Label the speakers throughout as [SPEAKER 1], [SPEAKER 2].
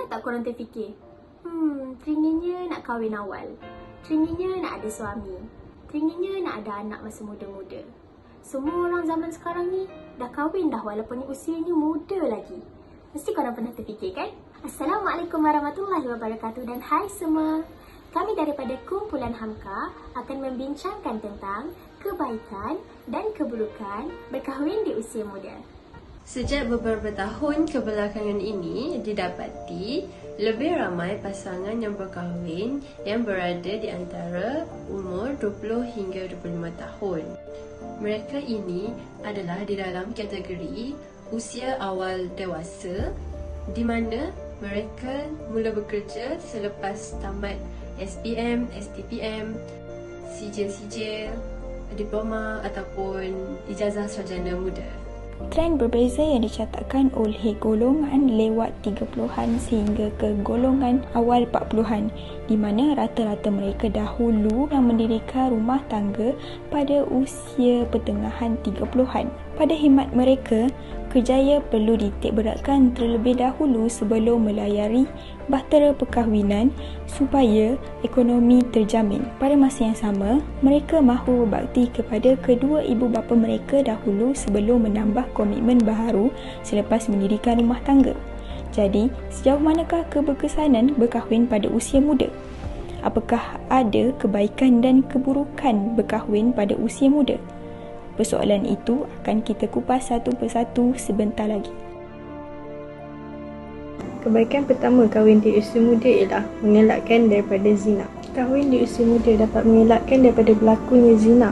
[SPEAKER 1] Pernah tak korang terfikir, teringinnya nak kahwin awal, teringinnya nak ada suami, teringinnya nak ada anak masa muda-muda. Semua orang zaman sekarang ni dah kahwin dah walaupun usianya muda lagi. Mesti korang pernah terfikir kan? Assalamualaikum warahmatullahi wabarakatuh dan hai semua. Kami daripada Kumpulan Hamka akan membincangkan tentang kebaikan dan keburukan berkahwin di usia muda.
[SPEAKER 2] Sejak beberapa tahun kebelakangan ini didapati lebih ramai pasangan yang berkahwin yang berada di antara umur 20 hingga 25 tahun. Mereka ini adalah di dalam kategori usia awal dewasa di mana mereka mula bekerja selepas tamat SPM, STPM, sijil-sijil, diploma ataupun ijazah sarjana muda.
[SPEAKER 3] Trend berbeza yang dicatatkan oleh golongan lewat 30-an sehingga ke golongan awal 40-an di mana rata-rata mereka dahulu yang mendirikan rumah tangga pada usia pertengahan 30-an. Pada khidmat mereka, kerjaya perlu ditikberatkan terlebih dahulu sebelum melayari bahtera perkahwinan supaya ekonomi terjamin. Pada masa yang sama, mereka mahu berbakti kepada kedua ibu bapa mereka dahulu sebelum menambah komitmen baharu selepas mendirikan rumah tangga. Jadi, sejauh manakah keberkesanan berkahwin pada usia muda? Apakah ada kebaikan dan keburukan berkahwin pada usia muda? Persoalan itu akan kita kupas satu persatu sebentar lagi.
[SPEAKER 4] Kebaikan pertama kahwin di usia muda ialah mengelakkan daripada zina. Kahwin di usia muda dapat mengelakkan daripada berlakunya zina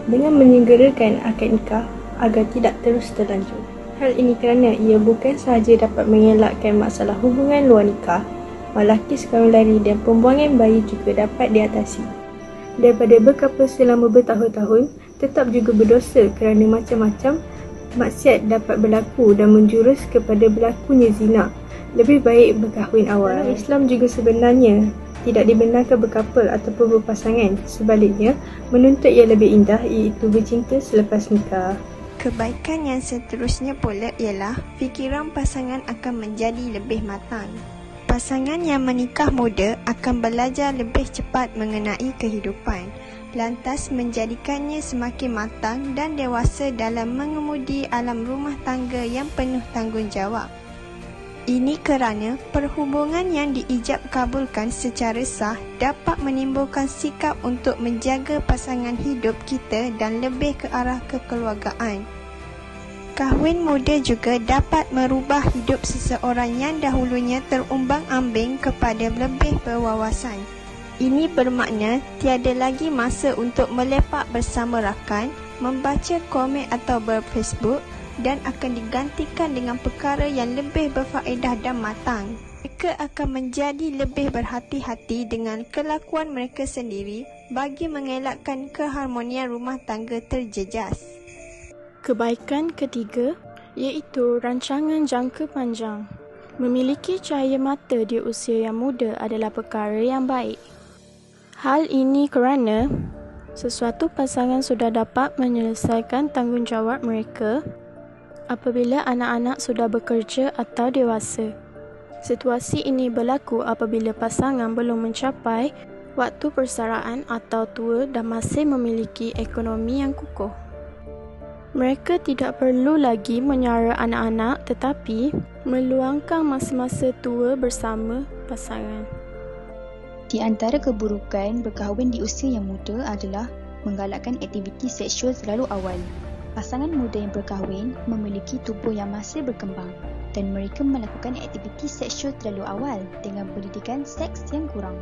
[SPEAKER 4] dengan menyegerakan akad nikah agar tidak terus terlanjur. Hal ini kerana ia bukan sahaja dapat mengelakkan masalah hubungan luar nikah, malaki sekawin lari dan pembuangan bayi juga dapat diatasi. Daripada berkapal selama bertahun-tahun, tetap juga berdosa kerana macam-macam maksiat dapat berlaku dan menjurus kepada berlakunya zina. Lebih baik berkahwin awal. Dalam Islam juga sebenarnya tidak dibenarkan berkapal ataupun berpasangan. Sebaliknya, menuntut yang lebih indah iaitu bercinta selepas nikah.
[SPEAKER 5] Kebaikan yang seterusnya pula ialah fikiran pasangan akan menjadi lebih matang. Pasangan yang menikah muda akan belajar lebih cepat mengenai kehidupan, lantas menjadikannya semakin matang dan dewasa dalam mengemudi alam rumah tangga yang penuh tanggungjawab. Ini kerana perhubungan yang diijab kabulkan secara sah dapat menimbulkan sikap untuk menjaga pasangan hidup kita dan lebih ke arah kekeluargaan. Kahwin muda juga dapat merubah hidup seseorang yang dahulunya terumbang-ambing kepada lebih berwawasan. Ini bermakna tiada lagi masa untuk melepak bersama rakan, membaca komik atau berFacebook dan akan digantikan dengan perkara yang lebih berfaedah dan matang. Mereka akan menjadi lebih berhati-hati dengan kelakuan mereka sendiri bagi mengelakkan keharmonian rumah tangga terjejas.
[SPEAKER 6] Kebaikan ketiga iaitu rancangan jangka panjang. Memiliki cahaya mata di usia yang muda adalah perkara yang baik. Hal ini kerana sesuatu pasangan sudah dapat menyelesaikan tanggungjawab mereka apabila anak-anak sudah bekerja atau dewasa. Situasi ini berlaku apabila pasangan belum mencapai waktu persaraan atau tua dan masih memiliki ekonomi yang kukuh. Mereka tidak perlu lagi menyara anak-anak tetapi meluangkan masa-masa tua bersama pasangan.
[SPEAKER 7] Di antara keburukan berkahwin di usia yang muda adalah menggalakkan aktiviti seksual terlalu awal. Pasangan muda yang berkahwin memiliki tubuh yang masih berkembang dan mereka melakukan aktiviti seksual terlalu awal dengan pendidikan seks yang kurang.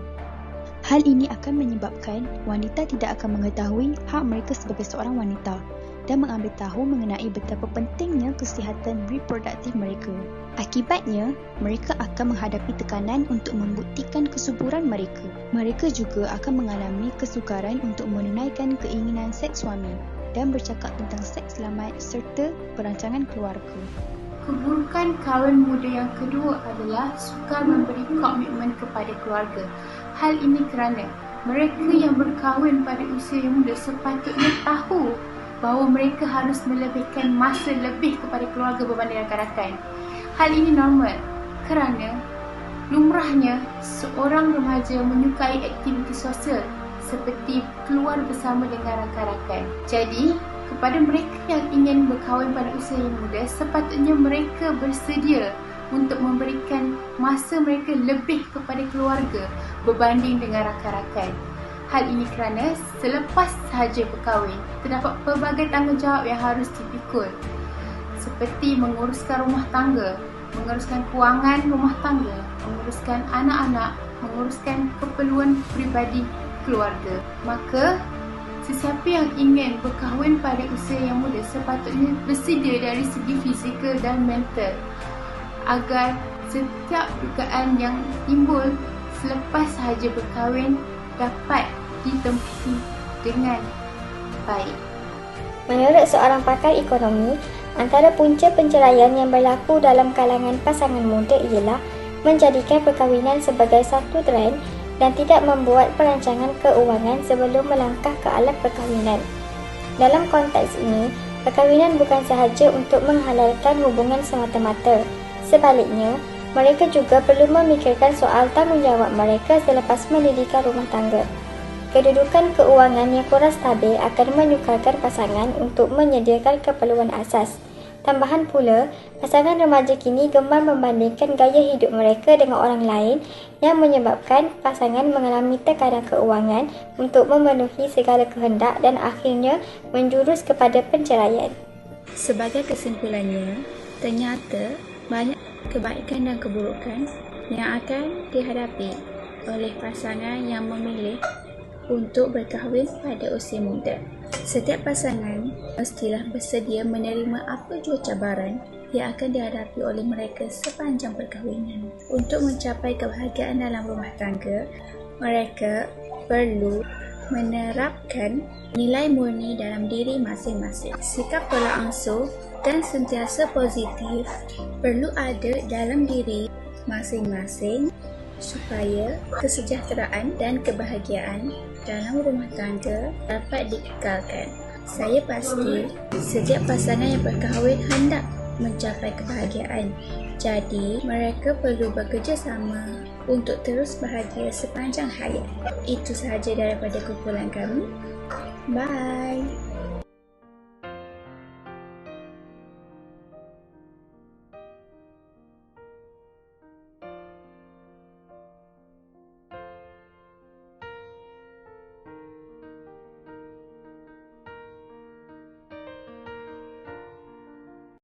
[SPEAKER 7] Hal ini akan menyebabkan wanita tidak akan mengetahui hak mereka sebagai seorang wanita dan mengambil tahu mengenai betapa pentingnya kesihatan reproduktif mereka. Akibatnya, mereka akan menghadapi tekanan untuk membuktikan kesuburan mereka. Mereka juga akan mengalami kesukaran untuk menunaikan keinginan seks suami dan bercakap tentang seks selamat serta perancangan keluarga.
[SPEAKER 1] Keburukan kahwin muda yang kedua adalah sukar memberi komitmen kepada keluarga. Hal ini kerana mereka yang berkahwin pada usia yang muda sepatutnya tahu bahawa mereka harus melebihkan masa lebih kepada keluarga berbanding rakan-rakan. Hal ini normal kerana Lumrahnya, seorang remaja menyukai aktiviti sosial seperti keluar bersama dengan rakan-rakan. Jadi, kepada mereka yang ingin berkahwin pada usia yang muda, sepatutnya mereka bersedia untuk memberikan masa mereka lebih kepada keluarga berbanding dengan rakan-rakan. Hal ini kerana selepas sahaja berkahwin, terdapat pelbagai tanggungjawab yang harus dipikul, seperti menguruskan rumah tangga, menguruskan kewangan rumah tangga, menguruskan anak-anak, menguruskan keperluan peribadi keluarga. Maka, sesiapa yang ingin berkahwin pada usia yang muda sepatutnya bersedia dari segi fizikal dan mental agar setiap dugaan yang timbul selepas sahaja berkahwin dapat ditempuhi dengan baik.
[SPEAKER 8] Menurut seorang pakar ekonomi, antara punca penceraian yang berlaku dalam kalangan pasangan muda ialah menjadikan perkahwinan sebagai satu trend dan tidak membuat perancangan keuangan sebelum melangkah ke alam perkahwinan. Dalam konteks ini, perkahwinan bukan sahaja untuk menghalalkan hubungan semata-mata. Sebaliknya, mereka juga perlu memikirkan soal tanggungjawab mereka selepas mendirikan rumah tangga. Kedudukan keuangan yang kurang stabil akan menyukarkan pasangan untuk menyediakan keperluan asas. Tambahan pula, pasangan remaja kini gemar membandingkan gaya hidup mereka dengan orang lain yang menyebabkan pasangan mengalami tekanan keuangan untuk memenuhi segala kehendak dan akhirnya menjurus kepada perceraian.
[SPEAKER 3] Sebagai kesimpulannya, ternyata banyak kebaikan dan keburukan yang akan dihadapi oleh pasangan yang memilih untuk berkahwin pada usia muda. Setiap pasangan mestilah bersedia menerima apa jua cabaran yang akan dihadapi oleh mereka sepanjang perkahwinan. Untuk mencapai kebahagiaan dalam rumah tangga, mereka perlu menerapkan nilai murni dalam diri masing-masing. Sikap berangsur dan sentiasa positif perlu ada dalam diri masing-masing supaya kesejahteraan dan kebahagiaan dalam rumah tangga dapat dikekalkan. Saya pasti setiap pasangan yang berkahwin hendak mencapai kebahagiaan. Jadi, mereka perlu bekerjasama untuk terus bahagia sepanjang hayat. Itu sahaja daripada kumpulan kami. Bye!